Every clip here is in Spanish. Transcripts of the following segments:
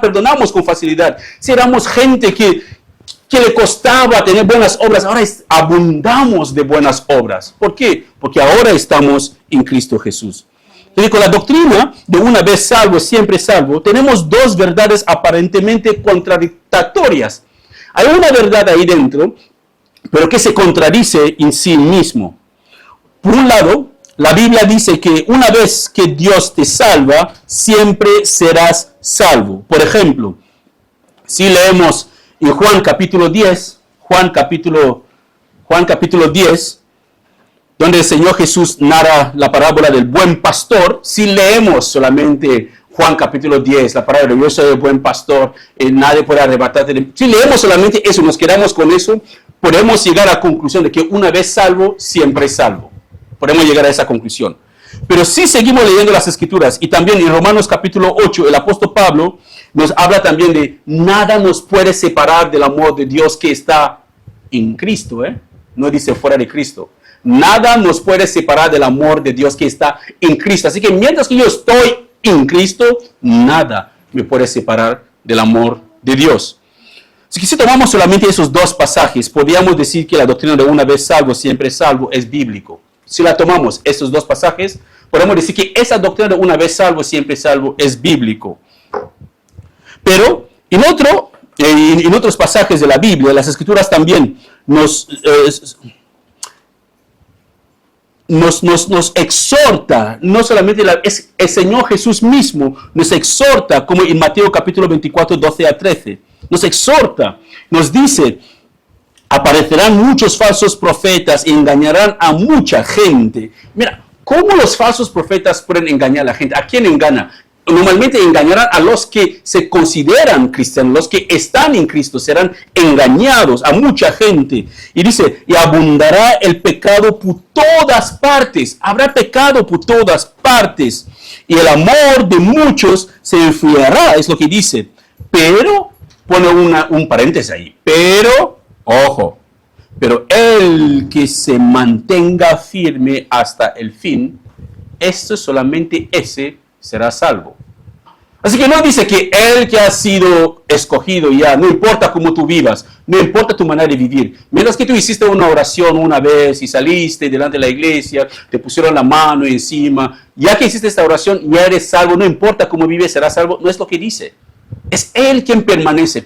perdonamos con facilidad. Si éramos gente que le costaba tener buenas obras, ahora abundamos de buenas obras. ¿Por qué? Porque ahora estamos en Cristo Jesús. Entonces, con la doctrina de una vez salvo, siempre salvo, tenemos dos verdades aparentemente contradictorias. Hay una verdad ahí dentro, pero que se contradice en sí mismo. Por un lado, la Biblia dice que una vez que Dios te salva, siempre serás salvo. Por ejemplo, si leemos en Juan capítulo 10, Juan capítulo 10, donde el Señor Jesús narra la parábola del buen pastor, si leemos solamente Juan capítulo 10, la parábola, yo soy el buen pastor, nadie puede arrebatarte. Si leemos solamente eso, nos quedamos con eso, podemos llegar a la conclusión de que una vez salvo, siempre salvo. Podemos llegar a esa conclusión. Pero si seguimos leyendo las Escrituras, y también en Romanos capítulo 8, el apóstol Pablo nos habla también de nada nos puede separar del amor de Dios que está en Cristo, no dice fuera de Cristo. Nada nos puede separar del amor de Dios que está en Cristo. Así que mientras que yo estoy en Cristo, nada me puede separar del amor de Dios. Así que si tomamos solamente esos dos pasajes, podríamos decir que la doctrina de una vez salvo, siempre salvo es bíblico. Si la tomamos estos dos pasajes, podemos decir que esa doctrina de una vez salvo, siempre salvo es bíblico. Pero en otros pasajes de la Biblia, las Escrituras también nos exhorta, no solamente el Señor Jesús mismo nos exhorta, como en Mateo capítulo 24, 12 a 13, nos exhorta, nos dice, aparecerán muchos falsos profetas y engañarán a mucha gente. Mira, ¿cómo los falsos profetas pueden engañar a la gente? ¿A quién engañan? Normalmente engañarán a los que se consideran cristianos, los que están en Cristo, serán engañados a mucha gente. Y dice, y abundará el pecado por todas partes, habrá pecado por todas partes, y el amor de muchos se enfriará, es lo que dice. Pero, pone un paréntesis ahí, pero, ojo, pero el que se mantenga firme hasta el fin, solamente ese será salvo. Así que no dice que el que ha sido escogido ya, no importa cómo tú vivas, no importa tu manera de vivir. Mientras que tú hiciste una oración una vez y saliste delante de la iglesia, te pusieron la mano encima, ya que hiciste esta oración, ya eres salvo, no importa cómo vives, serás salvo. No es lo que dice. Es Él quien permanece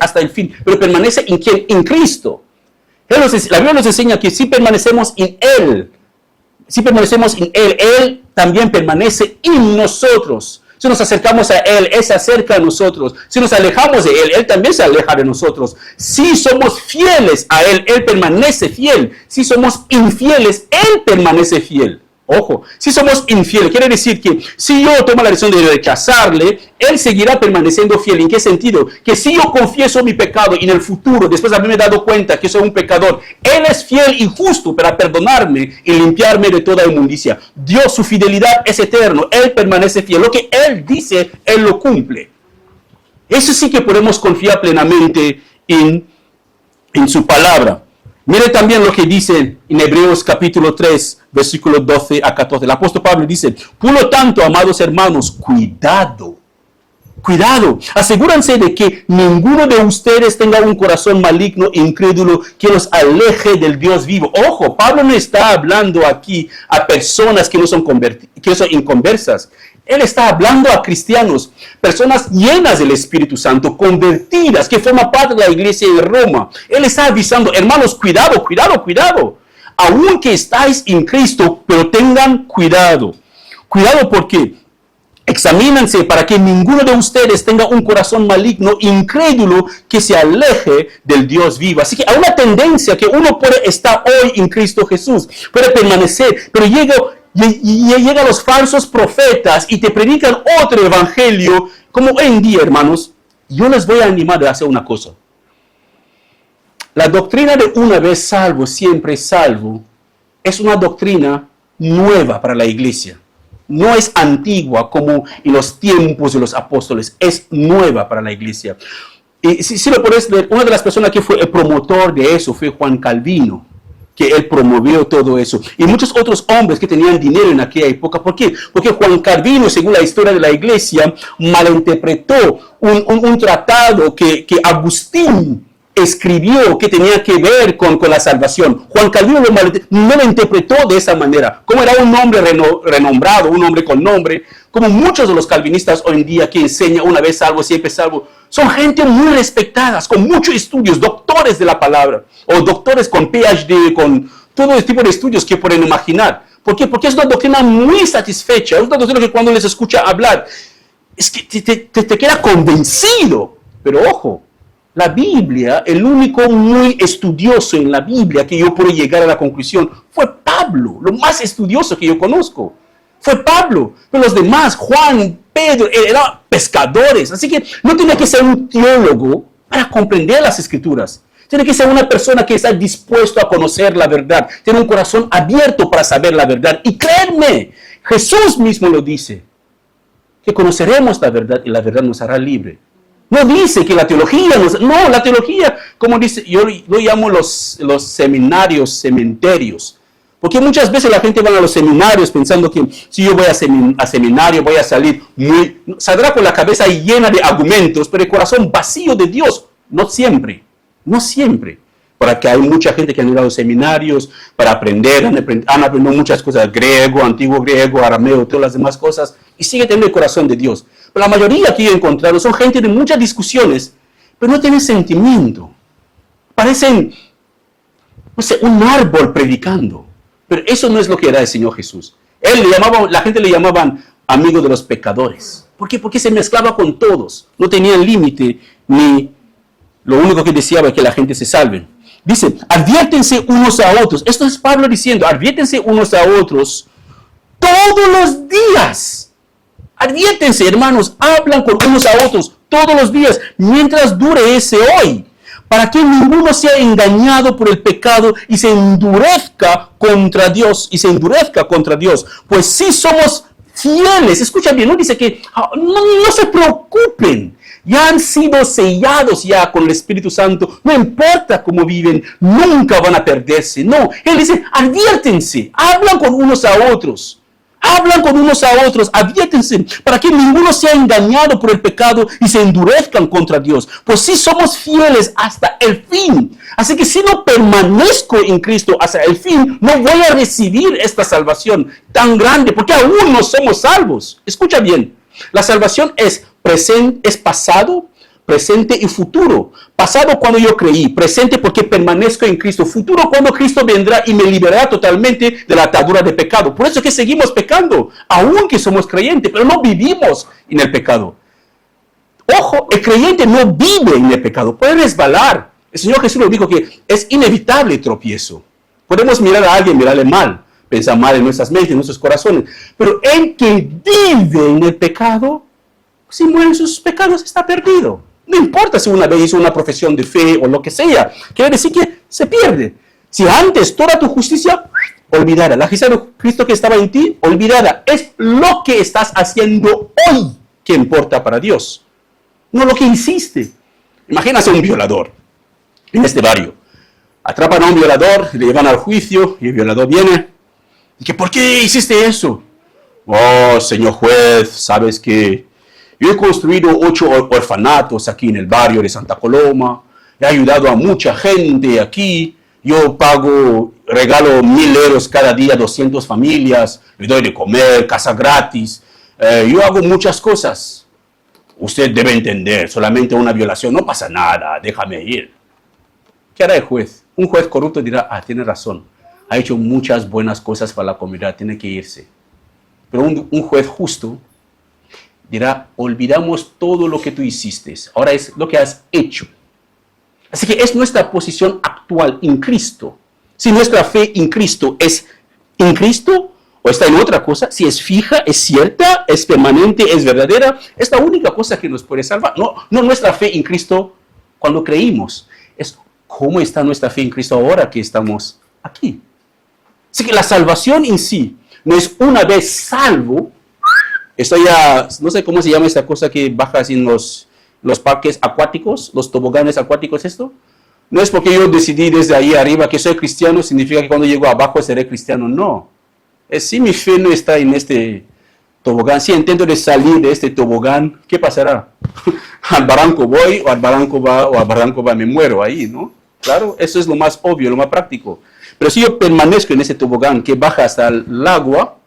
hasta el fin, pero permanece en ¿quién? En Cristo. La Biblia nos enseña que si permanecemos en Él, Él también permanece en nosotros. Si nos acercamos a Él, Él se acerca a nosotros. Si nos alejamos de Él, Él también se aleja de nosotros. Si somos fieles a Él, Él permanece fiel. Si somos infieles, Él permanece fiel. Ojo, si somos infieles, quiere decir que si yo tomo la decisión de rechazarle, Él seguirá permaneciendo fiel. ¿En qué sentido? Que si yo confieso mi pecado y en el futuro, después de haberme dado cuenta que soy un pecador, Él es fiel y justo para perdonarme y limpiarme de toda inmundicia. Dios, su fidelidad es eterno. Él permanece fiel. Lo que Él dice, Él lo cumple. Eso sí que podemos confiar plenamente en su palabra. Mire también lo que dice en Hebreos capítulo 3, versículos 12 a 14. El apóstol Pablo dice, por lo tanto, amados hermanos, cuidado, asegúrense de que ninguno de ustedes tenga un corazón maligno e incrédulo que los aleje del Dios vivo. Ojo, Pablo no está hablando aquí a personas que son inconversas. Él está hablando a cristianos, personas llenas del Espíritu Santo, convertidas, que forman parte de la iglesia de Roma. Él está avisando, hermanos, cuidado. Aunque estáis en Cristo, pero tengan cuidado. Cuidado porque examínense para que ninguno de ustedes tenga un corazón maligno, incrédulo, que se aleje del Dios vivo. Así que hay una tendencia que uno puede estar hoy en Cristo Jesús, puede permanecer, pero llegan los falsos profetas y te predican otro evangelio, como hoy en día, hermanos. Yo les voy a animar a hacer una cosa. La doctrina de una vez salvo, siempre salvo, es una doctrina nueva para la iglesia. No es antigua como en los tiempos de los apóstoles, es nueva para la iglesia. Y si lo puedes ver, una de las personas que fue el promotor de eso fue Juan Calvino, que él promovió todo eso. Y muchos otros hombres que tenían dinero en aquella época. ¿Por qué? Porque Juan Calvino, según la historia de la iglesia, malinterpretó un tratado que Agustín escribió que tenía que ver con la salvación. Juan Calvino no lo interpretó de esa manera. Como era un hombre renombrado, un hombre con nombre, como muchos de los calvinistas hoy en día que enseñan una vez salvo, siempre salvo, son gente muy respetadas, con muchos estudios, doctores de la palabra, o doctores con PhD, con todo el tipo de estudios que pueden imaginar. ¿Por qué? Porque es una doctrina muy satisfecha, es una doctrina que cuando les escucha hablar, es que te queda convencido. Pero ojo, la Biblia, el único muy estudioso en la Biblia que yo puedo llegar a la conclusión fue Pablo, lo más estudioso que yo conozco. Fue Pablo, pero los demás, Juan, Pedro, eran pescadores. Así que no tiene que ser un teólogo para comprender las Escrituras. Tiene que ser una persona que está dispuesto a conocer la verdad. Tiene un corazón abierto para saber la verdad. Y créanme, Jesús mismo lo dice, que conoceremos la verdad y la verdad nos hará libre. No dice que la teología, no, la teología, como dice, yo lo llamo los seminarios, cementerios. Porque muchas veces la gente va a los seminarios pensando que si yo voy a seminario voy a saldrá con la cabeza llena de argumentos, pero el corazón vacío de Dios. No siempre, no siempre. Para que hay mucha gente que han ido a los seminarios para aprender, han aprendido muchas cosas, griego, antiguo griego, arameo, todas las demás cosas, y sigue teniendo el corazón de Dios. Pero la mayoría que yo he encontrado son gente de muchas discusiones, pero no tienen sentimiento. Parecen, no sé, un árbol predicando. Pero eso no es lo que era el Señor Jesús. La gente le llamaban amigo de los pecadores. ¿Por qué? Porque se mezclaba con todos. No tenían límite, ni lo único que deseaba es que la gente se salve. Dice, adviértense unos a otros. Esto es Pablo diciendo, adviértense unos a otros todos los días. Adviértense, hermanos, hablan con unos a otros todos los días, mientras dure ese hoy, para que ninguno sea engañado por el pecado y se endurezca contra Dios, pues sí somos fieles. Escucha bien, no dice que no se preocupen, ya han sido sellados ya con el Espíritu Santo, no importa cómo viven, nunca van a perderse. No, él dice, adviértense, hablan con unos a otros. Hablan con unos a otros, adviértense, para que ninguno sea engañado por el pecado y se endurezcan contra Dios. Pues sí somos fieles hasta el fin. Así que si no permanezco en Cristo hasta el fin, no voy a recibir esta salvación tan grande, porque aún no somos salvos. Escucha bien, la salvación es pasado, presente y futuro. Pasado cuando yo creí, presente porque permanezco en Cristo, futuro cuando Cristo vendrá y me liberará totalmente de la atadura de pecado. Por eso es que seguimos pecando, aunque somos creyentes, pero no vivimos en el pecado. Ojo, el creyente no vive en el pecado, puede resbalar. El Señor Jesús nos dijo que es inevitable el tropiezo. Podemos mirar a alguien, mirarle mal, pensar mal en nuestras mentes, en nuestros corazones, pero el que vive en el pecado, si muere en sus pecados, está perdido. No importa si una vez hizo una profesión de fe o lo que sea. Quiere decir que se pierde. Si antes toda tu justicia, olvidada. La justicia de Cristo que estaba en ti, olvidada. Es lo que estás haciendo hoy que importa para Dios. No lo que hiciste. Imagínate un violador en este barrio. Atrapan a un violador, le llevan al juicio y el violador viene. Y que, ¿por qué hiciste eso? Oh, señor juez, sabes que yo he construido 8 orfanatos aquí en el barrio de Santa Coloma. He ayudado a mucha gente aquí. Yo regalo 1,000 euros cada día a 200 familias. Le doy de comer, casa gratis. Yo hago muchas cosas. Usted debe entender, solamente una violación, no pasa nada, déjame ir. ¿Qué hará el juez? Un juez corrupto dirá, tiene razón. Ha hecho muchas buenas cosas para la comunidad, tiene que irse. Pero un juez justo dirá, olvidamos todo lo que tú hiciste, ahora es lo que has hecho. Así que es nuestra posición actual en Cristo. Si nuestra fe en Cristo es en Cristo o está en otra cosa, si es fija, es cierta, es permanente, es verdadera, es la única cosa que nos puede salvar. No nuestra fe en Cristo cuando creímos, es cómo está nuestra fe en Cristo ahora que estamos aquí. Así que la salvación en sí no es una vez salvo. Esto ya, no sé cómo se llama esta cosa que baja en los parques acuáticos, los toboganes acuáticos, esto. No es porque yo decidí desde ahí arriba que soy cristiano, significa que cuando llego abajo seré cristiano. No. Si mi fe no está en este tobogán, si intento de salir de este tobogán, ¿qué pasará? Al barranco voy, o al barranco va, me muero ahí, ¿no? Claro, eso es lo más obvio, lo más práctico. Pero si yo permanezco en ese tobogán que baja hasta el agua,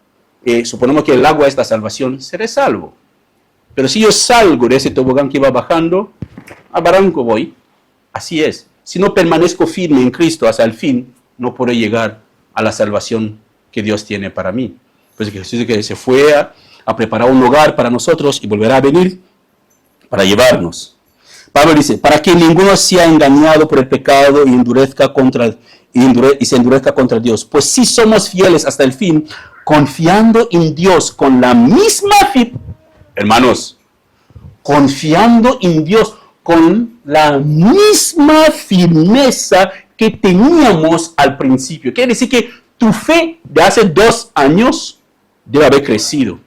suponemos que el agua es la salvación, seré salvo. Pero si yo salgo de ese tobogán que va bajando, al barranco voy. Así es. Si no permanezco firme en Cristo hasta el fin, no podré llegar a la salvación que Dios tiene para mí. Pues Jesús dice que se fue a preparar un lugar para nosotros y volverá a venir para llevarnos. Pablo dice, para que ninguno sea engañado por el pecado y se endurezca contra Dios. Pues si somos fieles hasta el fin, confiando en Dios con la misma fe, hermanos, confiando en Dios con la misma firmeza que teníamos al principio. Quiere decir que tu fe de hace 2 años debe haber crecido.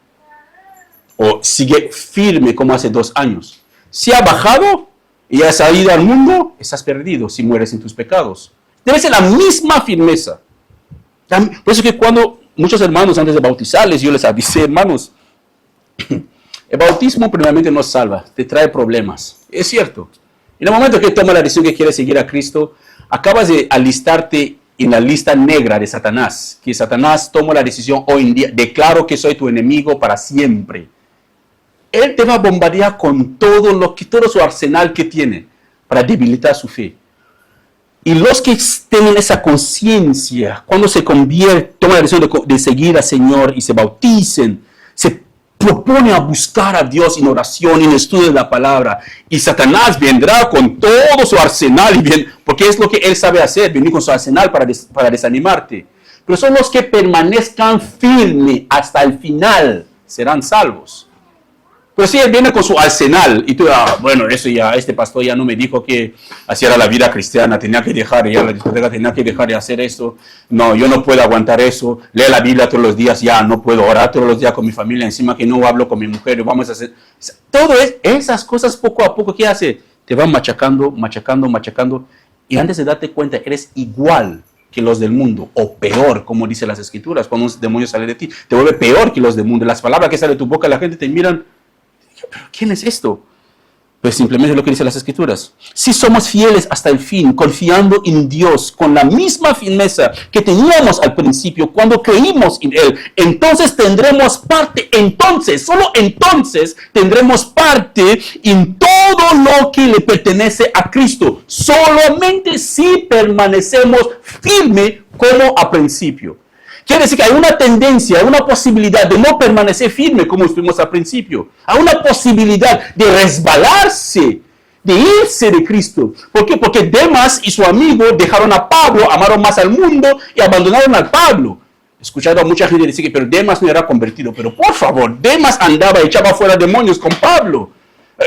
O sigue firme como hace 2 años. Si ha bajado y has salido al mundo, estás perdido si mueres en tus pecados. Debe ser la misma firmeza. Por eso que cuando muchos hermanos antes de bautizarles, yo les avisé, hermanos, el bautismo primeramente no salva, te trae problemas. Es cierto. En el momento que tomas la decisión que quieres seguir a Cristo, acabas de alistarte en la lista negra de Satanás. Que Satanás toma la decisión hoy en día, declaro que soy tu enemigo para siempre. Él te va a bombardear con todo su arsenal que tiene para debilitar su fe. Y los que tienen esa conciencia, cuando se convierten, toman la decisión de seguir al Señor y se bauticen, se propone a buscar a Dios en oración, en estudio de la palabra. Y Satanás vendrá con todo su arsenal, porque es lo que él sabe hacer, venir con su arsenal para desanimarte. Pero son los que permanezcan firmes hasta el final, serán salvos. Pero si él viene con su arsenal y tú, bueno, eso ya, este pastor ya no me dijo que así era la vida cristiana, tenía que dejar ya la discoteca, tenía que dejar de hacer eso. No, yo no puedo aguantar eso. Lee la Biblia todos los días, ya no puedo orar todos los días con mi familia, encima que no hablo con mi mujer, vamos a hacer. Todo esas cosas poco a poco, ¿qué hace? Te van machacando, y antes de darte cuenta, eres igual que los del mundo, o peor, como dice las Escrituras. Cuando un demonio sale de ti, te vuelve peor que los del mundo. Las palabras que salen de tu boca, la gente te miran. ¿Pero quién es esto? Pues simplemente lo que dicen las Escrituras. Si somos fieles hasta el fin, confiando en Dios con la misma firmeza que teníamos al principio cuando creímos en Él, entonces tendremos parte, solo entonces tendremos parte en todo lo que le pertenece a Cristo. Solamente si permanecemos firmes como al principio. Quiere decir que hay una tendencia, hay una posibilidad de no permanecer firme como estuvimos al principio. Hay una posibilidad de resbalarse, de irse de Cristo. ¿Por qué? Porque Demas y su amigo dejaron a Pablo, amaron más al mundo y abandonaron a Pablo. He escuchado a mucha gente decir que pero Demas no era convertido. Pero por favor, Demas andaba y echaba fuera demonios con Pablo.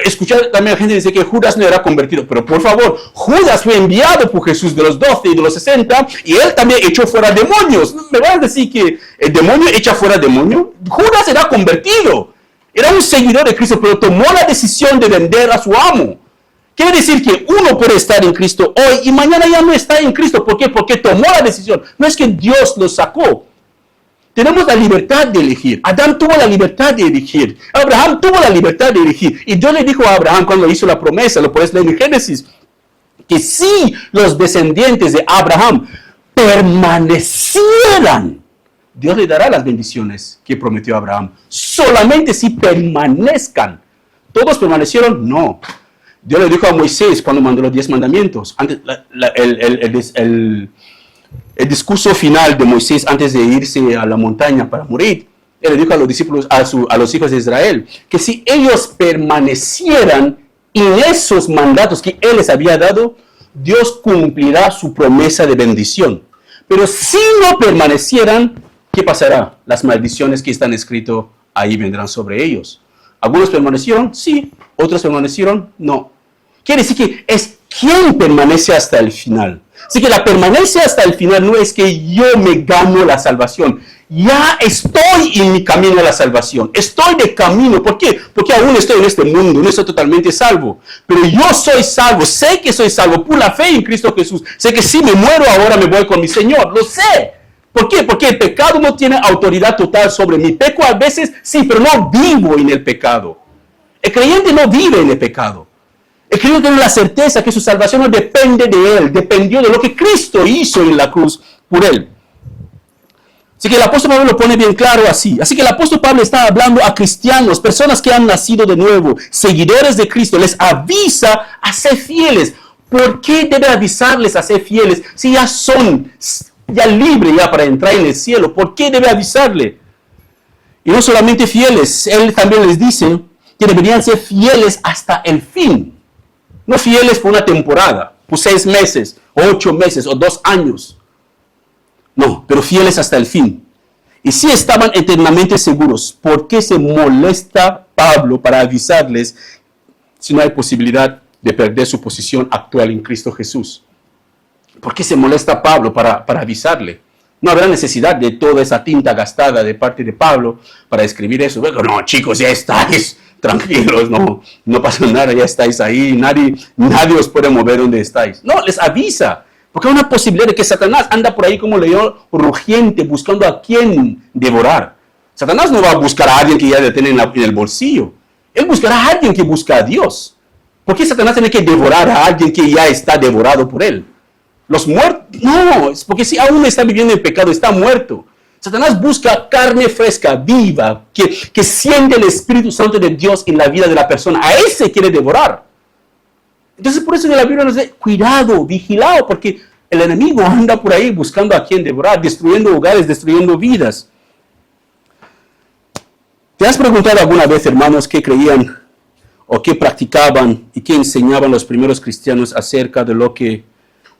Escuchar también a gente decir que Judas no era convertido, pero por favor, Judas fue enviado por Jesús de los 12 y de los 60 y él también echó fuera demonios. ¿Me van a decir que el demonio echa fuera demonio? Judas era convertido, era un seguidor de Cristo, pero tomó la decisión de vender a su amo. Quiere decir que uno puede estar en Cristo hoy y mañana ya no está en Cristo. ¿Por qué? Porque tomó la decisión. No es que Dios lo sacó. Tenemos la libertad de elegir. Adán tuvo la libertad de elegir. Abraham tuvo la libertad de elegir. Y Dios le dijo a Abraham cuando hizo la promesa, lo puedes leer en Génesis, que si los descendientes de Abraham permanecieran, Dios le dará las bendiciones que prometió a Abraham. Solamente si permanezcan. ¿Todos permanecieron? No. Dios le dijo a Moisés cuando mandó los 10 mandamientos. Antes, el discurso final de Moisés antes de irse a la montaña para morir, él le dijo a los discípulos, a los hijos de Israel, que si ellos permanecieran en esos mandatos que él les había dado, Dios cumplirá su promesa de bendición. Pero si no permanecieran, ¿qué pasará? Las maldiciones que están escritas ahí vendrán sobre ellos. ¿Algunos permanecieron? Sí. ¿Otros permanecieron? No. Quiere decir que es quien permanece hasta el final. Así que la permanencia hasta el final no es que yo me gano la salvación. ya estoy en mi camino a la salvación. Estoy de camino. ¿Por qué? Porque aún estoy en este mundo, no estoy totalmente salvo. Pero yo soy salvo, sé que soy salvo por la fe en Cristo Jesús. Sé que si me muero ahora me voy con mi Señor, lo sé. ¿Por qué? Porque el pecado no tiene autoridad total sobre mí. Peco a veces, sí, pero no vivo en el pecado. El creyente no vive en el pecado. El creyente tiene la certeza que su salvación no depende de él, dependió de lo que Cristo hizo en la cruz por él. Así que el apóstol Pablo lo pone bien claro así. Así que el apóstol Pablo está hablando a cristianos, personas que han nacido de nuevo, seguidores de Cristo. Les avisa a ser fieles. ¿Por qué debe avisarles a ser fieles si ya son ya libres ya para entrar en el cielo? ¿Por qué debe avisarle? Y no solamente fieles, él también les dice que deberían ser fieles hasta el fin. No fieles por una temporada, por 6 meses, 8 meses o 2 años. No, pero fieles hasta el fin. Y si estaban eternamente seguros, ¿por qué se molesta Pablo para avisarles si no hay posibilidad de perder su posición actual en Cristo Jesús? ¿Por qué se molesta Pablo para avisarle? No habrá necesidad de toda esa tinta gastada de parte de Pablo para escribir eso. No, chicos, ya estáis tranquilos, no pasa nada, ya estáis ahí, nadie os puede mover donde estáis. No, les avisa. Porque hay una posibilidad de que Satanás anda por ahí como león rugiente buscando a quién devorar. Satanás no va a buscar a alguien que ya le tiene en el bolsillo. Él buscará a alguien que busca a Dios. ¿Por qué Satanás tiene que devorar a alguien que ya está devorado por él? Los muertos, no, es porque si aún está viviendo en pecado, está muerto. Satanás busca carne fresca, viva, que siente el Espíritu Santo de Dios en la vida de la persona. A ese quiere devorar. Entonces, por eso en la Biblia nos dice, cuidado, vigilado, porque el enemigo anda por ahí buscando a quien devorar, destruyendo hogares, destruyendo vidas. ¿Te has preguntado alguna vez, hermanos, qué creían o qué practicaban y qué enseñaban los primeros cristianos acerca de lo que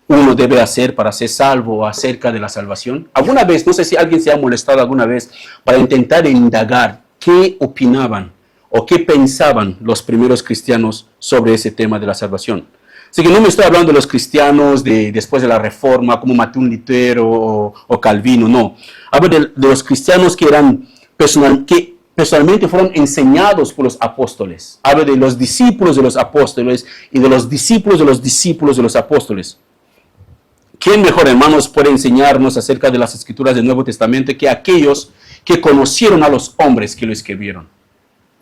uno debe hacer para ser salvo o acerca de la salvación? ¿Alguna vez, no sé si alguien se ha molestado alguna vez para intentar indagar qué opinaban o qué pensaban los primeros cristianos sobre ese tema de la salvación? Así que no me estoy hablando de los cristianos después de la Reforma, como Martín Lutero o Calvino, no. Hablo de los cristianos que personalmente fueron enseñados por los apóstoles. Hablo de los discípulos de los apóstoles y de los discípulos de los discípulos de los apóstoles. ¿Quién mejor, hermanos, puede enseñarnos acerca de las Escrituras del Nuevo Testamento que aquellos que conocieron a los hombres que lo escribieron?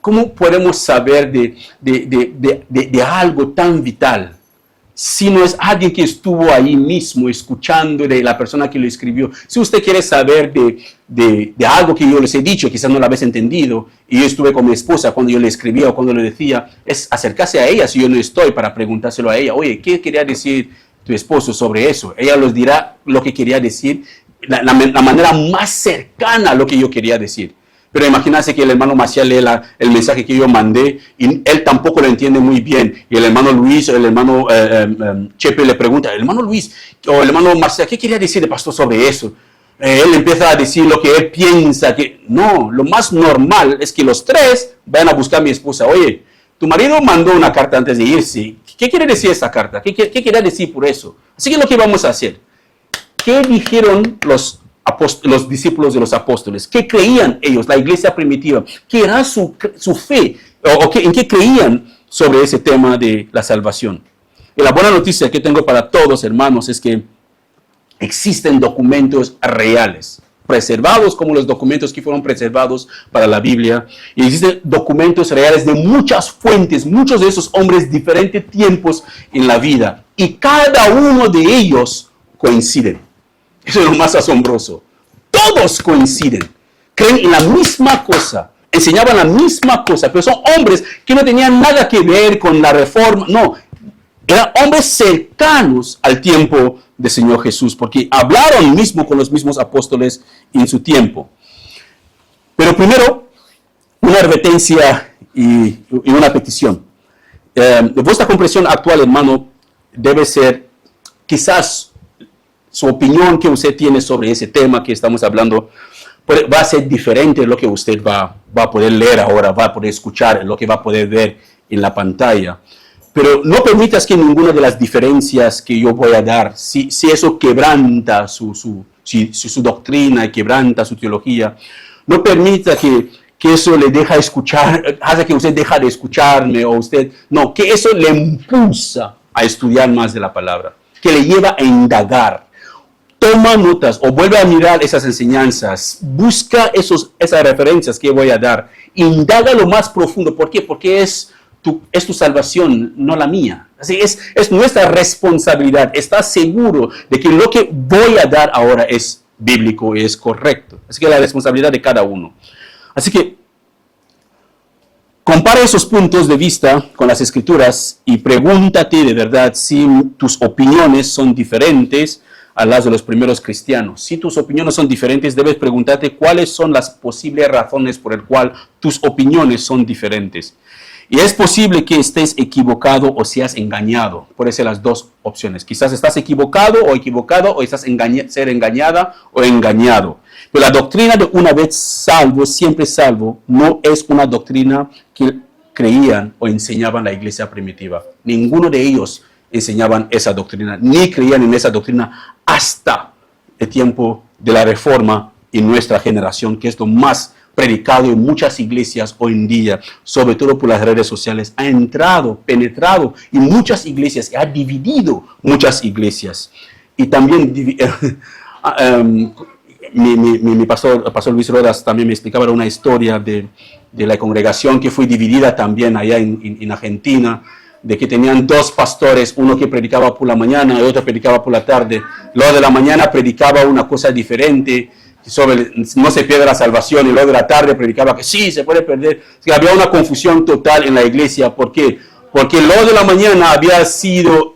¿Cómo podemos saber de algo tan vital si no es alguien que estuvo ahí mismo escuchando de la persona que lo escribió? Si usted quiere saber de algo que yo les he dicho, quizás no lo habéis entendido, y yo estuve con mi esposa cuando yo le escribía o cuando le decía, es acercarse a ella si yo no estoy para preguntárselo a ella. Oye, ¿qué quería decir tu esposo sobre eso? Ella los dirá lo que quería decir, la manera más cercana a lo que yo quería decir. Pero imagínense que el hermano Maciel lee el mensaje que yo mandé y él tampoco lo entiende muy bien. Y el hermano Luis, el hermano Chepe le pregunta, el hermano Luis o el hermano Marcial, ¿qué quería decir el pastor sobre eso? Él empieza a decir lo que él piensa. No, lo más normal es que los tres vayan a buscar a mi esposa. Oye, tu marido mandó una carta antes de irse. ¿Qué quiere decir esa carta? ¿Qué quería decir por eso? Así que lo que vamos a hacer. ¿Qué dijeron los discípulos de los apóstoles? ¿Qué creían ellos, la iglesia primitiva? ¿Qué era su fe? ¿En qué creían sobre ese tema de la salvación? Y la buena noticia que tengo para todos, hermanos, es que existen documentos reales, preservados como los documentos que fueron preservados para la Biblia. Y existen documentos reales de muchas fuentes, muchos de esos hombres, diferentes tiempos en la vida. Y cada uno de ellos coinciden. Eso es lo más asombroso. Todos coinciden. Creen en la misma cosa. Enseñaban la misma cosa. Pero son hombres que no tenían nada que ver con la Reforma. No. Eran hombres cercanos al tiempo del Señor Jesús. Porque hablaron mismo con los mismos apóstoles en su tiempo. Pero primero, una advertencia y una petición. Vuestra comprensión actual, hermano, debe ser quizás su opinión que usted tiene sobre ese tema que estamos hablando va a ser diferente de lo que usted va a poder leer ahora, va a poder escuchar, lo que va a poder ver en la pantalla. Pero no permitas que ninguna de las diferencias que yo voy a dar, si eso quebranta su doctrina, quebranta su teología, no permita que eso le deja escuchar, hace que usted deja de escucharme o usted, no, que eso le impulsa a estudiar más de la palabra, que le lleva a indagar. Toma notas o vuelve a mirar esas enseñanzas, busca esas referencias que voy a dar, indaga lo más profundo. ¿Por qué? Porque es tu salvación, no la mía. Así es nuestra responsabilidad. ¿Estás seguro de que lo que voy a dar ahora es bíblico y es correcto? Así que la responsabilidad de cada uno. Así que compara esos puntos de vista con las Escrituras y pregúntate de verdad si tus opiniones son diferentes a las de los primeros cristianos. Si tus opiniones son diferentes, debes preguntarte cuáles son las posibles razones por las cuales tus opiniones son diferentes. Y es posible que estés equivocado o seas engañado. Pueden ser las dos opciones. Quizás estás equivocado, o estás ser engañada o engañado. Pero la doctrina de una vez salvo, siempre salvo, no es una doctrina que creían o enseñaban la iglesia primitiva. Ninguno de ellos enseñaban esa doctrina, ni creían en esa doctrina hasta el tiempo de la Reforma en nuestra generación, que es lo más predicado en muchas iglesias hoy en día, sobre todo por las redes sociales. Ha entrado, penetrado en muchas iglesias, ha dividido muchas iglesias. Y también mi pastor Luis Rodas también me explicaba una historia de la congregación que fue dividida también allá en Argentina, de que tenían dos pastores, uno que predicaba por la mañana y otro predicaba por la tarde. Lo de la mañana predicaba una cosa diferente, sobre no se pierde la salvación, y luego de la tarde predicaba que sí, se puede perder. Había una confusión total en la iglesia. ¿Por qué? Porque lo de la mañana había sido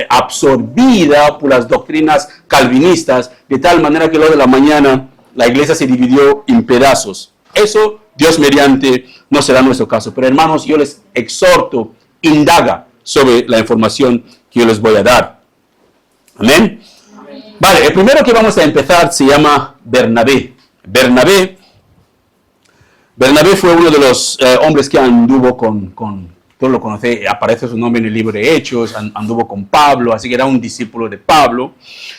absorbida por las doctrinas calvinistas, de tal manera que lo de la mañana la iglesia se dividió en pedazos. Eso, Dios mediante, no será nuestro caso. Pero hermanos, yo les exhorto, indaga sobre la información que yo les voy a dar. Amén. Vale, el primero que vamos a empezar se llama Bernabé. Bernabé fue uno de los hombres que anduvo con todo lo conoce, aparece su nombre en el libro de Hechos, anduvo con Pablo, así que era un discípulo de Pablo.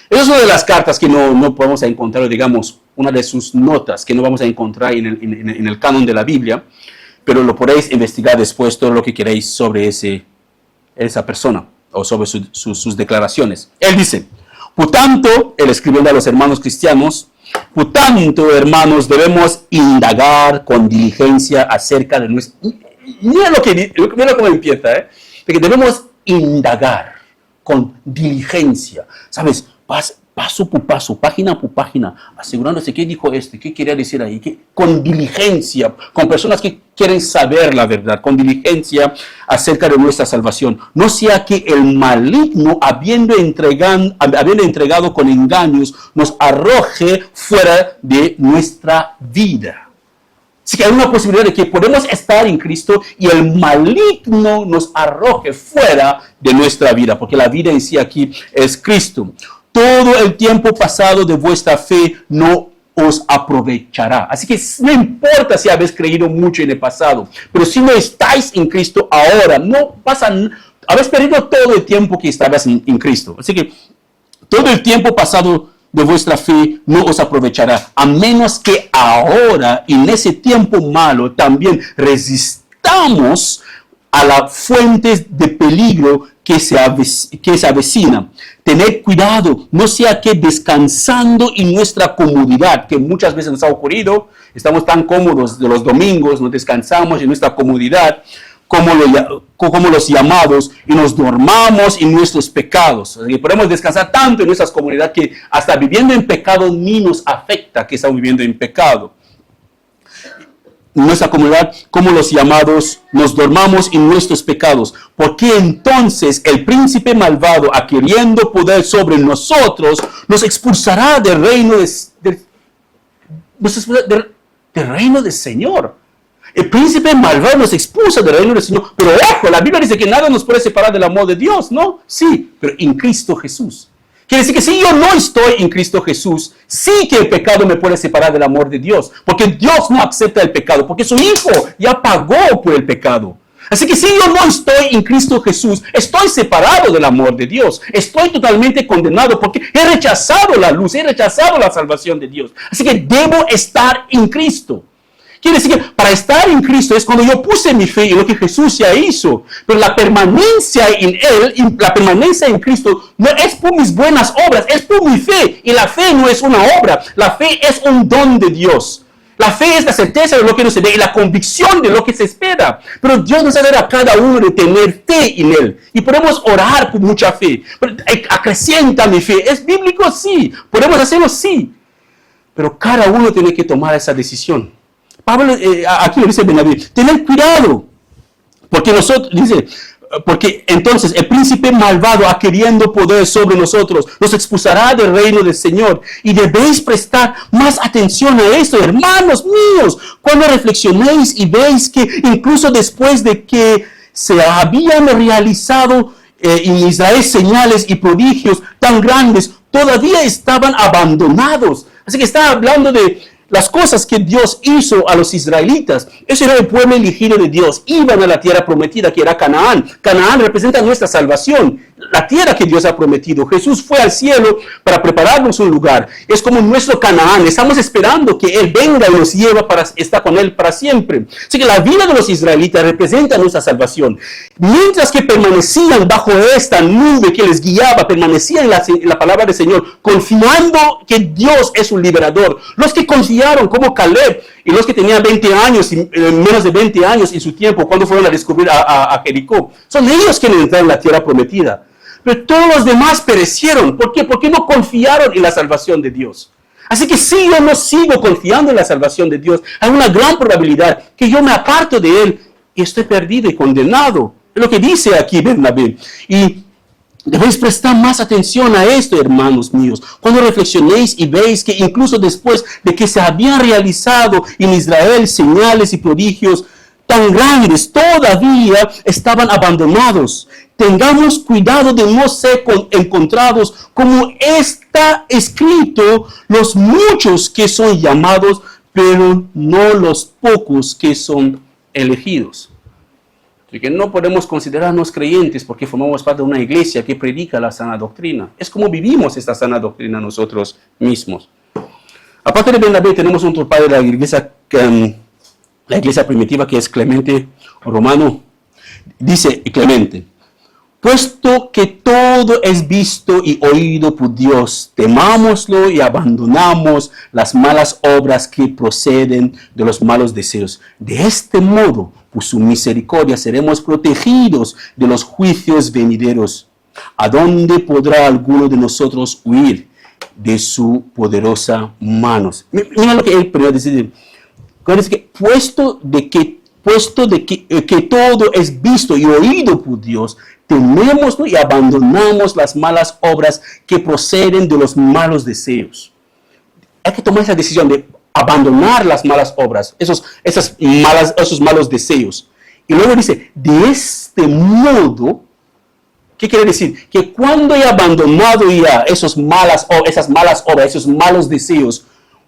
Esa es una de las cartas que no podemos encontrar, digamos, una de sus notas que no vamos a encontrar en el canon de la Biblia, pero lo podéis investigar después todo lo que queréis sobre esa persona o sobre sus declaraciones. Él dice: por tanto, él escribiendo a los hermanos cristianos, por tanto, hermanos, debemos indagar con diligencia acerca de nuestra... Mira cómo empieza, porque debemos indagar con diligencia, ¿sabes? Paso por paso, página por página, asegurándose qué dijo qué quería decir ahí, con diligencia, con personas que quieren saber la verdad, con diligencia acerca de nuestra salvación. No sea que el maligno, habiendo entregado con engaños, nos arroje fuera de nuestra vida. Así que hay una posibilidad de que podemos estar en Cristo y el maligno nos arroje fuera de nuestra vida, porque la vida en sí aquí es Cristo. Todo el tiempo pasado de vuestra fe no os aprovechará. Así que no importa si habéis creído mucho en el pasado, pero si no estáis en Cristo ahora, habéis perdido todo el tiempo que estabas en Cristo. Así que todo el tiempo pasado de vuestra fe no os aprovechará, a menos que ahora, en ese tiempo malo, también resistamos a las fuentes de peligro que se avecina. Tened cuidado, no sea que descansando en nuestra comodidad, que muchas veces nos ha ocurrido, estamos tan cómodos de los domingos, nos descansamos en nuestra comodidad, como los llamados, y nos dormamos en nuestros pecados. Y podemos descansar tanto en nuestras comodidades que hasta viviendo en pecado ni nos afecta que estamos viviendo en pecado. En nuestra comunidad, como los llamados, nos dormamos en nuestros pecados. Porque entonces el príncipe malvado, adquiriendo poder sobre nosotros, nos expulsará del reino del reino del Señor. El príncipe malvado nos expulsa del reino del Señor. Pero ojo, la Biblia dice que nada nos puede separar del amor de Dios, ¿no? Sí, pero en Cristo Jesús. Quiere decir que si yo no estoy en Cristo Jesús, sí que el pecado me puede separar del amor de Dios. Porque Dios no acepta el pecado, porque su Hijo ya pagó por el pecado. Así que si yo no estoy en Cristo Jesús, estoy separado del amor de Dios. Estoy totalmente condenado porque he rechazado la luz, he rechazado la salvación de Dios. Así que debo estar en Cristo. Quiere decir que para estar en Cristo es cuando yo puse mi fe en lo que Jesús ya hizo. Pero la permanencia en Él, la permanencia en Cristo, no es por mis buenas obras, es por mi fe. Y la fe no es una obra, la fe es un don de Dios. La fe es la certeza de lo que no se ve y la convicción de lo que se espera. Pero Dios nos ha dado a cada uno de tener fe en Él. Y podemos orar con mucha fe. Pero acrecienta mi fe. ¿Es bíblico? Sí. ¿Podemos hacerlo? Sí. Pero cada uno tiene que tomar esa decisión. Pablo, aquí lo dice Bernabé, tener cuidado, porque porque entonces el príncipe malvado, adquiriendo poder sobre nosotros, nos expulsará del reino del Señor. Y debéis prestar más atención a esto, hermanos míos, cuando reflexionéis y veis que incluso después de que se habían realizado en Israel señales y prodigios tan grandes, todavía estaban abandonados. Así que está hablando de las cosas que Dios hizo a los israelitas. Ese era el pueblo elegido de Dios. Iban a la tierra prometida, que era Canaán. Canaán representa nuestra salvación, la tierra que Dios ha prometido. Jesús fue al cielo para prepararnos un lugar. Es como nuestro Canaán. Estamos esperando que Él venga y nos lleve para estar con Él para siempre. Así que la vida de los israelitas representa nuestra salvación. Mientras que permanecían bajo esta nube que les guiaba, permanecían en la palabra del Señor, confiando que Dios es un liberador. Los que confiaron como Caleb y los que tenían 20 años y menos de 20 años en su tiempo cuando fueron a descubrir a Jericó, son ellos quienes entraron en la tierra prometida. Pero todos los demás perecieron. ¿Por qué? Porque no confiaron en la salvación de Dios. Así que si yo no sigo confiando en la salvación de Dios, hay una gran probabilidad que yo me aparto de Él y estoy perdido y condenado. Es lo que dice aquí Bernabé. Y debéis prestar más atención a esto, hermanos míos, cuando reflexionéis y veis que incluso después de que se habían realizado en Israel señales y prodigios tan grandes, todavía estaban abandonados. Tengamos cuidado de no ser encontrados como está escrito, los muchos que son llamados, pero no los pocos que son elegidos. Así que no podemos considerarnos creyentes porque formamos parte de una iglesia que predica la sana doctrina. Es como vivimos esta sana doctrina nosotros mismos. Aparte de Bernabé, tenemos otro padre de la iglesia primitiva que es Clemente Romano. Dice Clemente: puesto que todo es visto y oído por Dios, temámoslo y abandonamos las malas obras que proceden de los malos deseos. De este modo, por su misericordia, seremos protegidos de los juicios venideros. ¿A dónde podrá alguno de nosotros huir de su poderosa mano? Mira lo que él primero dice. Puesto de que todo es visto y oído por Dios, temémoslo y abandonamos las malas obras que proceden de los malos deseos. Hay que tomar esa decisión de abandonar las malas obras, esos malos deseos. Y luego dice, de este modo, ¿qué quiere decir? Que cuando he abandonado ya esas malas obras, esos malos deseos,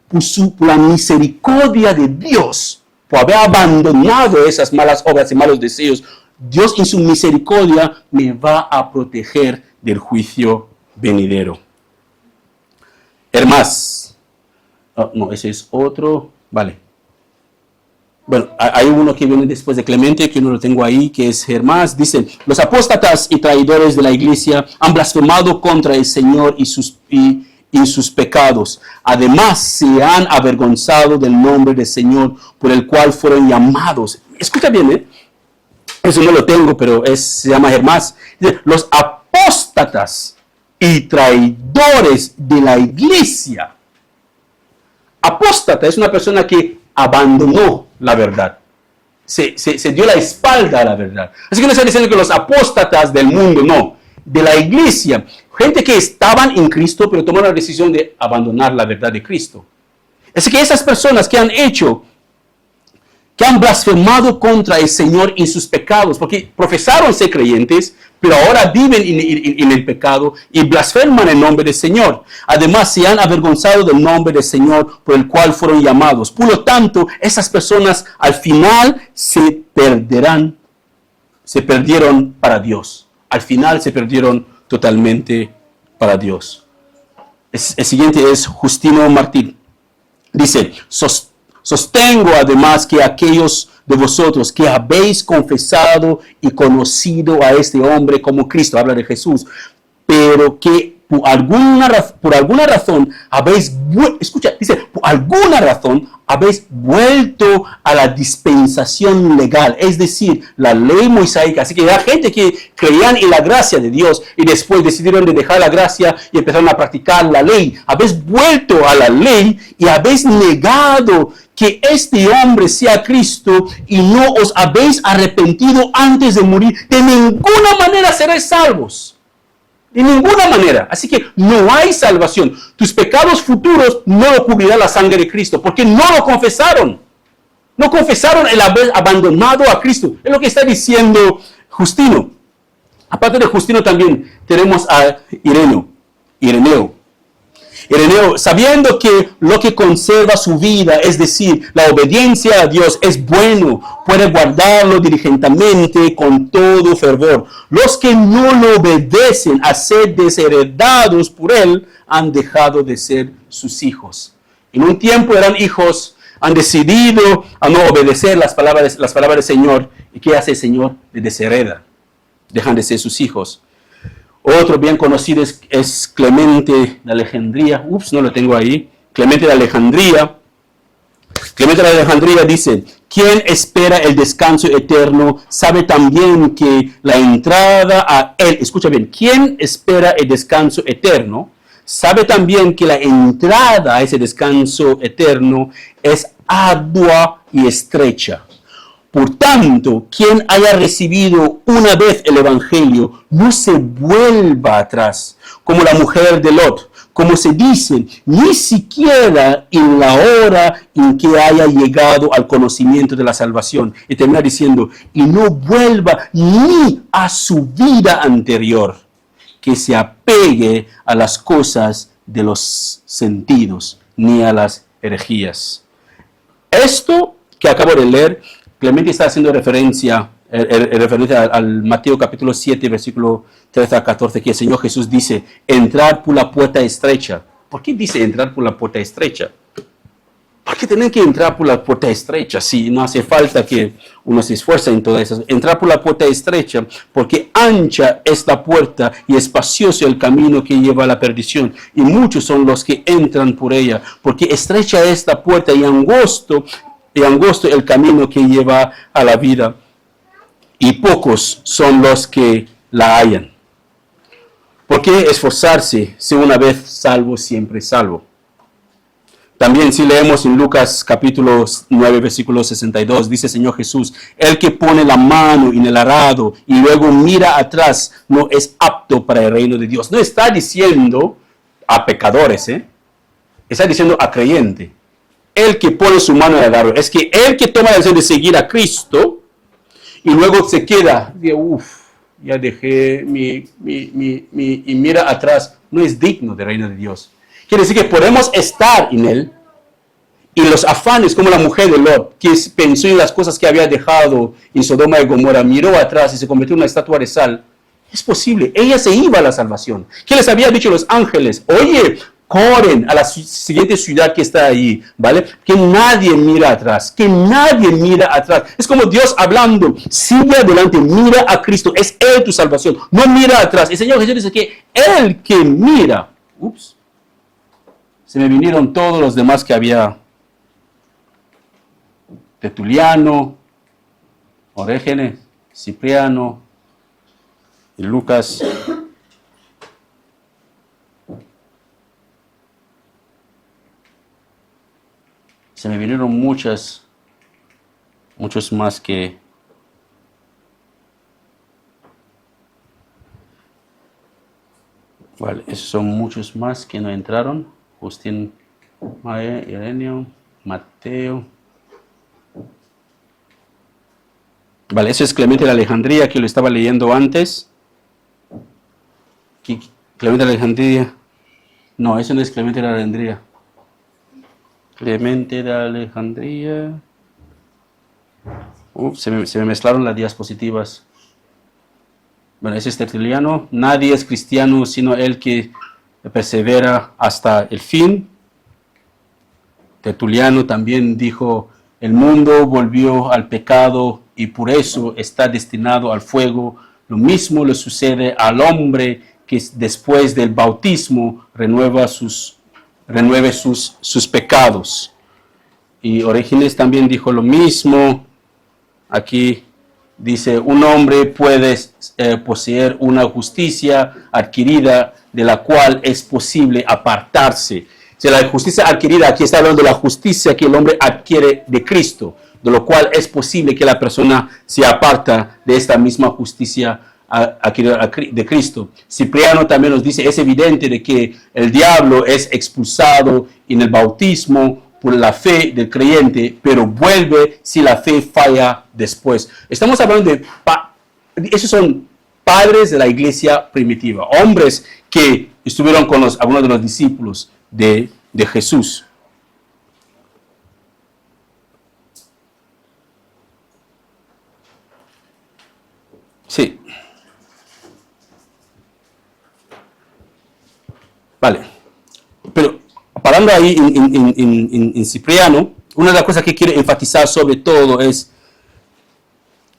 por la misericordia de Dios, por haber abandonado esas malas obras y malos deseos, Dios en su misericordia me va a proteger del juicio venidero. Hermás. No, ese es otro. Vale. Bueno, hay uno que viene después de Clemente, que no lo tengo ahí, que es Hermás. Dice, los apóstatas y traidores de la iglesia han blasfemado contra el Señor y sus pecados. Además, se han avergonzado del nombre del Señor por el cual fueron llamados. Escucha bien, eso no lo tengo, pero se llama Hermás. Dice, los apóstatas y traidores de la iglesia. Apóstata es una persona que abandonó la verdad. Se dio la espalda a la verdad. Así que no está diciendo que los apóstatas del mundo, no. De la iglesia. Gente que estaban en Cristo, pero tomaron la decisión de abandonar la verdad de Cristo. Así que esas personas que han blasfemado contra el Señor en sus pecados, porque profesaron ser creyentes, pero ahora viven en el pecado y blasfeman el nombre del Señor. Además, se han avergonzado del nombre del Señor por el cual fueron llamados. Por lo tanto, esas personas al final se perderán se perdieron para Dios. Al final se perdieron totalmente para Dios. El siguiente es Justino Martín. Dice, sostengo además que aquellos de vosotros que habéis confesado y conocido a este hombre como Cristo, habla de Jesús, pero que por alguna razón habéis, escucha, dice, por alguna razón habéis vuelto a la dispensación legal, es decir, la ley mosaica. Así que hay gente que creían en la gracia de Dios y después decidieron de dejar la gracia y empezaron a practicar la ley. Habéis vuelto a la ley y habéis negado que este hombre sea Cristo y no os habéis arrepentido antes de morir. De ninguna manera seréis salvos. De ninguna manera. Así que no hay salvación. Tus pecados futuros no lo cubrirá la sangre de Cristo, porque no lo confesaron. No confesaron el haber abandonado a Cristo. Es lo que está diciendo Justino. Aparte de Justino también tenemos a Ireneo, sabiendo que lo que conserva su vida, es decir, la obediencia a Dios, es bueno, puede guardarlo diligentemente con todo fervor. Los que no lo obedecen a ser desheredados por él, han dejado de ser sus hijos. En un tiempo eran hijos, han decidido a no obedecer las palabras del Señor. ¿Y qué hace el Señor? Les deshereda. Dejan de ser sus hijos. Otro bien conocido es Clemente de Alejandría. No lo tengo ahí. Clemente de Alejandría. Clemente de Alejandría dice, quien espera el descanso eterno sabe también que la entrada a él, escucha bien, quien espera el descanso eterno sabe también que la entrada a ese descanso eterno es ardua y estrecha. Por tanto, quien haya recibido una vez el Evangelio, no se vuelva atrás, como la mujer de Lot, como se dice, ni siquiera en la hora en que haya llegado al conocimiento de la salvación. Y termina diciendo, y no vuelva ni a su vida anterior, que se apegue a las cosas de los sentidos, ni a las herejías. Esto que acabo de leer, Clemente está haciendo referencia al Mateo capítulo 7, versículo 13 a 14, que el Señor Jesús dice, entrar por la puerta estrecha. ¿Por qué dice entrar por la puerta estrecha? ¿Por qué tienen que entrar por la puerta estrecha? Si no hace falta que uno se esfuerce en todo eso. Entrar por la puerta estrecha, porque ancha es la puerta y espacioso el camino que lleva a la perdición. Y muchos son los que entran por ella, porque estrecha es la puerta y angosto el camino que lleva a la vida, y pocos son los que la hallan. ¿Por qué esforzarse si una vez salvo, siempre salvo? También si leemos en Lucas capítulo 9, versículo 62, dice el Señor Jesús, el que pone la mano en el arado y luego mira atrás, no es apto para el reino de Dios. No está diciendo a pecadores, está diciendo a creyente. El que pone su mano en el arado. Es que el que toma la decisión de seguir a Cristo y luego se queda, ya dejé y mira atrás, no es digno del reino de Dios. Quiere decir que podemos estar en él y los afanes, como la mujer de Lot, que pensó en las cosas que había dejado en Sodoma y Gomorra, miró atrás y se convirtió en una estatua de sal. Es posible, ella se iba a la salvación. ¿Qué les había dicho los ángeles? Oye, corren a la siguiente ciudad que está ahí, ¿vale? Que nadie mira atrás, que nadie mira atrás. Es como Dios hablando, sigue adelante, mira a Cristo, es Él tu salvación, no mira atrás. El Señor Jesús dice que el que mira, se me vinieron todos los demás que había, Tertuliano, Orígenes, Cipriano, y Lucas. Se me vinieron muchos más que... Vale, esos son muchos más que no entraron. Justín, Ireneo, Mateo. Vale, eso es Clemente de Alejandría, que lo estaba leyendo antes. Clemente de Alejandría. No, eso no es Clemente de Alejandría. Clemente de Alejandría. Se me mezclaron las diapositivas. Bueno, ese es Tertuliano. Nadie es cristiano sino el que persevera hasta el fin. Tertuliano también dijo, el mundo volvió al pecado y por eso está destinado al fuego. Lo mismo le sucede al hombre que después del bautismo renueve sus pecados. Y Orígenes también dijo lo mismo. Aquí dice, un hombre puede poseer una justicia adquirida de la cual es posible apartarse. O sea, la justicia adquirida, aquí está hablando de la justicia que el hombre adquiere de Cristo, de lo cual es posible que la persona se aparta de esta misma justicia adquirida de Cristo. Cipriano también nos dice, es evidente de que el diablo es expulsado en el bautismo por la fe del creyente, pero vuelve si la fe falla después. Estamos hablando de, esos son padres de la iglesia primitiva, hombres que estuvieron con algunos de los discípulos de Jesús. Sí. Vale. Pero parando ahí en Cipriano, una de las cosas que quiere enfatizar sobre todo es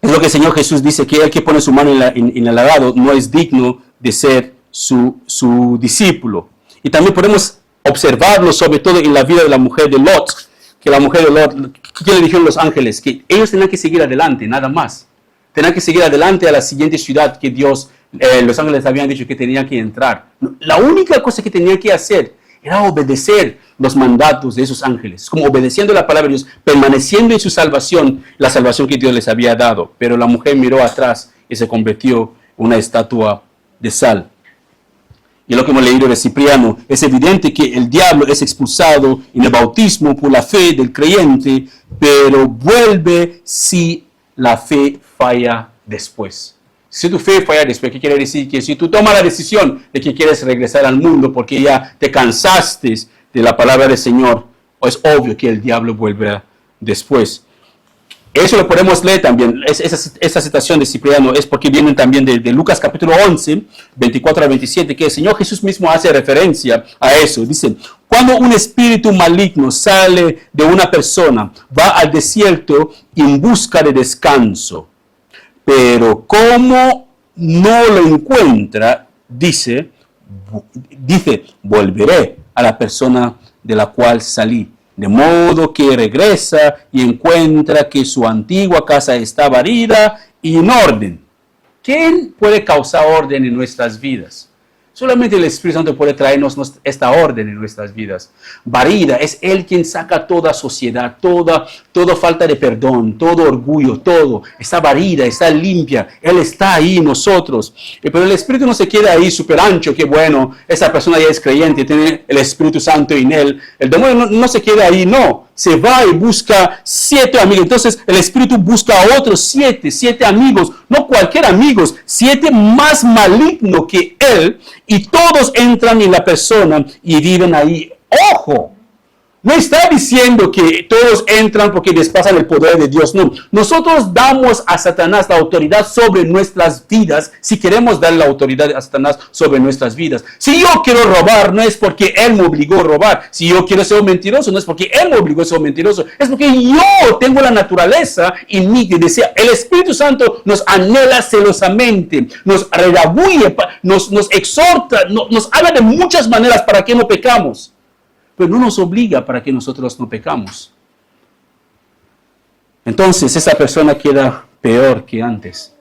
lo que el Señor Jesús dice, que el que pone su mano en el arado no es digno de ser su discípulo. Y también podemos observarlo sobre todo en la vida de la mujer de Lot, que la mujer de Lot, ¿qué le dijeron los ángeles? Que ellos tenían que seguir adelante, nada más. Tenían que seguir adelante a la siguiente ciudad que los ángeles habían dicho que tenían que entrar. La única cosa que tenían que hacer era obedecer los mandatos de esos ángeles, como obedeciendo la palabra de Dios, permaneciendo en su salvación, la salvación que Dios les había dado. Pero la mujer miró atrás y se convirtió en una estatua de sal. Y lo que hemos leído de Cipriano, es evidente que el diablo es expulsado en el bautismo por la fe del creyente, pero vuelve si la fe falla después. Si tu fe falla después, ¿qué quiere decir? Que si tú tomas la decisión de que quieres regresar al mundo porque ya te cansaste de la palabra del Señor, es obvio que el diablo vuelve después. Eso lo podemos leer también, esa citación de Cipriano es porque vienen también de Lucas capítulo 11, 24 a 27, que el Señor Jesús mismo hace referencia a eso. Dice, cuando un espíritu maligno sale de una persona, va al desierto en busca de descanso. Pero como no lo encuentra, dice, volveré a la persona de la cual salí. De modo que regresa y encuentra que su antigua casa está varida y en orden. ¿Quién puede causar orden en nuestras vidas? Solamente el Espíritu Santo puede traernos esta orden en nuestras vidas. Varida es Él quien saca toda sociedad, toda falta de perdón, todo orgullo, todo. Está varida, está limpia. Él está ahí en nosotros. Pero el Espíritu no se queda ahí súper ancho, que bueno, esa persona ya es creyente, tiene el Espíritu Santo en él. El demonio no se queda ahí, no. Se va y busca 7 amigos. Entonces el Espíritu busca a otros 7 amigos. No cualquier amigos, 7 más malignos que él. Y todos entran en la persona y viven ahí. ¡Ojo! No está diciendo que todos entran porque les pasan el poder de Dios. No. Nosotros damos a Satanás la autoridad sobre nuestras vidas si queremos darle la autoridad a Satanás sobre nuestras vidas. Si yo quiero robar, no es porque él me obligó a robar. Si yo quiero ser un mentiroso, no es porque él me obligó a ser un mentiroso. Es porque yo tengo la naturaleza en mí que desea. El Espíritu Santo nos anhela celosamente, nos redarguye, nos exhorta, nos habla de muchas maneras para que no pecamos. Pero no nos obliga para que nosotros no pecamos. Entonces esa persona queda peor que antes.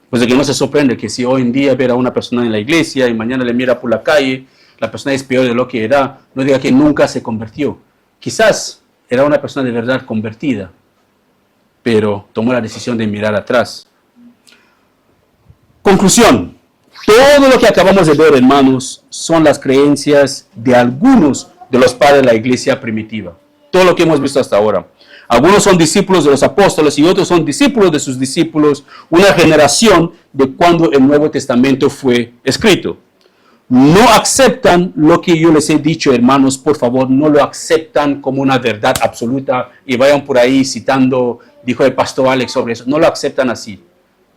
Pues de que no se sorprende que si hoy en día ver a una persona en la iglesia y mañana le mira por la calle, la persona es peor de lo que era, no diga que nunca se convirtió. Quizás era una persona de verdad convertida, pero tomó la decisión de mirar atrás. Conclusión. Todo lo que acabamos de ver, hermanos, son las creencias de algunos de los padres de la iglesia primitiva. Todo lo que hemos visto hasta ahora. Algunos son discípulos de los apóstoles y otros son discípulos de sus discípulos. Una generación de cuando el Nuevo Testamento fue escrito. No aceptan lo que yo les he dicho, hermanos. Por favor, no lo aceptan como una verdad absoluta y vayan por ahí citando, dijo el pastor Alex sobre eso. No lo aceptan así.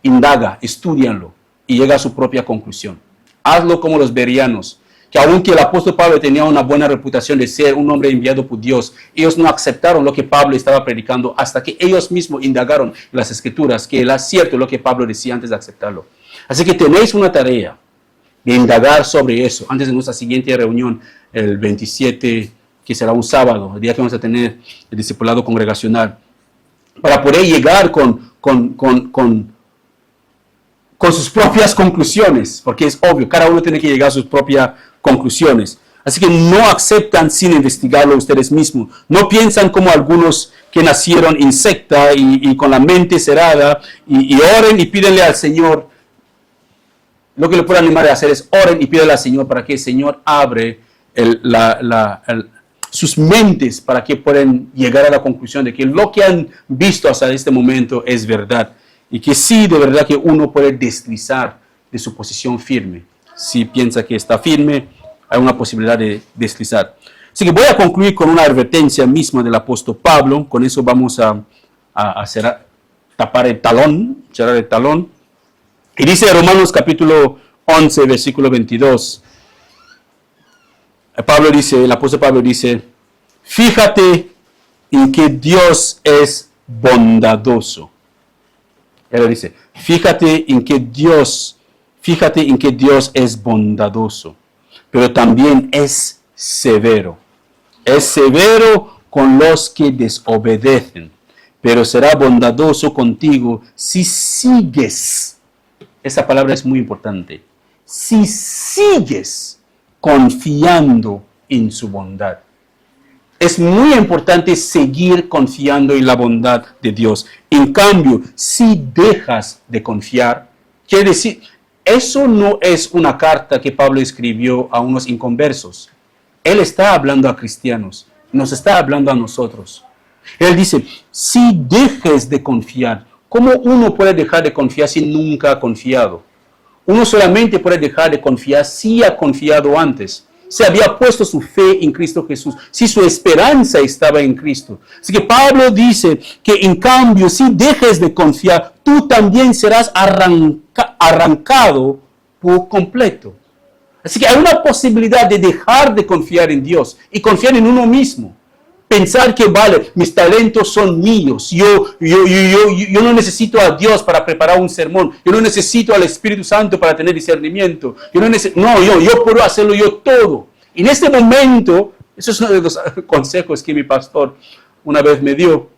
Indaga, estudianlo. y llega a su propia conclusión. Hazlo como los bereanos, que aunque el apóstol Pablo tenía una buena reputación de ser un hombre enviado por Dios, ellos no aceptaron lo que Pablo estaba predicando hasta que ellos mismos indagaron en las escrituras que era cierto lo que Pablo decía antes de aceptarlo. Así que tenéis una tarea de indagar sobre eso antes de nuestra siguiente reunión, el 27, que será un sábado, el día que vamos a tener el discipulado congregacional, para poder llegar con sus propias conclusiones, porque es obvio, cada uno tiene que llegar a sus propias conclusiones. Así que no aceptan sin investigarlo ustedes mismos. No piensan como algunos que nacieron en secta y con la mente cerrada y oren y pídenle al Señor. Lo que le puedo animar a hacer es oren y pídenle al Señor para que el Señor abre sus mentes para que puedan llegar a la conclusión de que lo que han visto hasta este momento es verdad. Y que sí, de verdad que uno puede deslizar de su posición firme. Si piensa que está firme, hay una posibilidad de deslizar. Así que voy a concluir con una advertencia misma del apóstol Pablo. Con eso vamos a tapar el talón, cerrar el talón. Y dice Romanos capítulo 11, versículo 22. El apóstol Pablo dice, fíjate en que Dios es bondadoso. Él dice, fíjate en que Dios es bondadoso, pero también es severo. Es severo con los que desobedecen, pero será bondadoso contigo si sigues. Esa palabra es muy importante. Si sigues confiando en su bondad. Es muy importante seguir confiando en la bondad de Dios. En cambio, si dejas de confiar, quiere decir, eso no es una carta que Pablo escribió a unos inconversos. Él está hablando a cristianos, nos está hablando a nosotros. Él dice, si dejes de confiar, ¿cómo uno puede dejar de confiar si nunca ha confiado? Uno solamente puede dejar de confiar si ha confiado antes. Se había puesto su fe en Cristo Jesús, si su esperanza estaba en Cristo. Así que Pablo dice que en cambio, si dejes de confiar, tú también serás arrancado por completo. Así que hay una posibilidad de dejar de confiar en Dios y confiar en uno mismo. Pensar que, vale, mis talentos son míos. Yo no necesito a Dios para preparar un sermón. Yo no necesito al Espíritu Santo para tener discernimiento. Yo puedo hacerlo yo todo. En este momento, eso es uno de los consejos que mi pastor una vez me dio.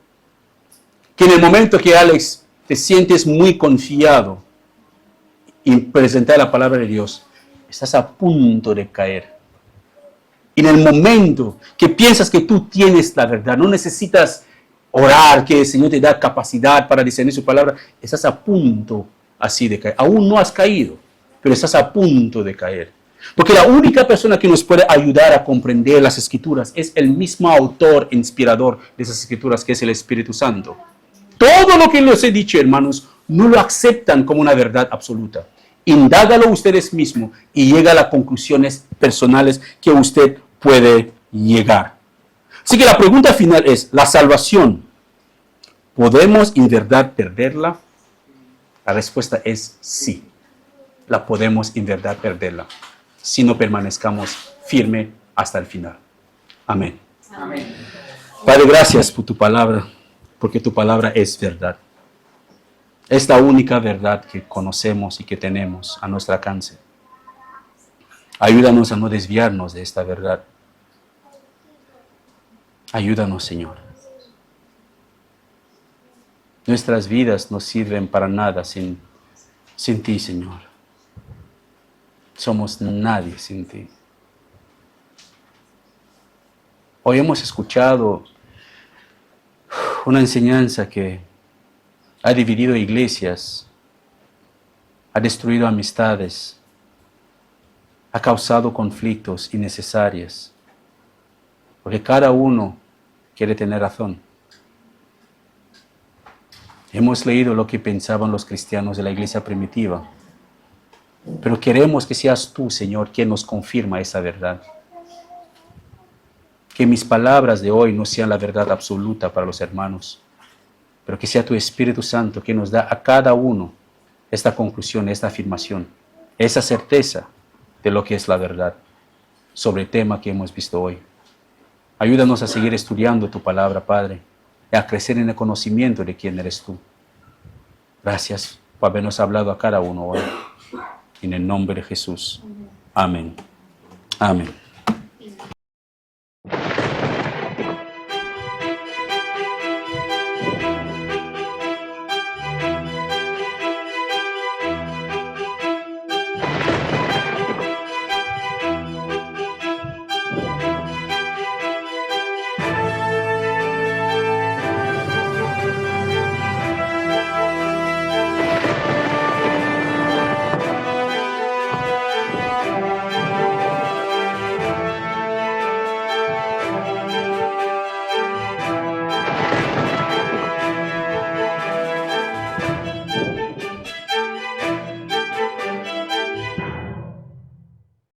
Que en el momento que, Alex, te sientes muy confiado en presentar la palabra de Dios, estás a punto de caer. En el momento que piensas que tú tienes la verdad, no necesitas orar, que el Señor te da capacidad para discernir su palabra, estás a punto así de caer. Aún no has caído, pero estás a punto de caer. Porque la única persona que nos puede ayudar a comprender las Escrituras es el mismo autor inspirador de esas Escrituras, que es el Espíritu Santo. Todo lo que les he dicho, hermanos, no lo aceptan como una verdad absoluta. Indágalo ustedes mismos y llega a las conclusiones personales que usted puede llegar. Así que la pregunta final es, ¿la salvación podemos en verdad perderla? La respuesta es sí. La podemos en verdad perderla si no permanezcamos firme hasta el final. Amén. Amén. Padre, gracias por tu palabra, porque tu palabra es verdad. Es la única verdad que conocemos y que tenemos a nuestro alcance. Ayúdanos a no desviarnos de esta verdad. Ayúdanos, Señor. Nuestras vidas no sirven para nada sin ti, Señor. Somos nadie sin ti. Hoy hemos escuchado una enseñanza que ha dividido iglesias, ha destruido amistades, ha causado conflictos innecesarios, porque cada uno quiere tener razón. Hemos leído lo que pensaban los cristianos de la iglesia primitiva, pero queremos que seas tú, Señor, quien nos confirma esa verdad. Que mis palabras de hoy no sean la verdad absoluta para los hermanos, pero que sea tu Espíritu Santo que nos da a cada uno esta conclusión, esta afirmación, esa certeza de lo que es la verdad sobre el tema que hemos visto hoy. Ayúdanos a seguir estudiando tu palabra, Padre, y a crecer en el conocimiento de quién eres tú. Gracias por habernos hablado a cada uno hoy. En el nombre de Jesús. Amén. Amén.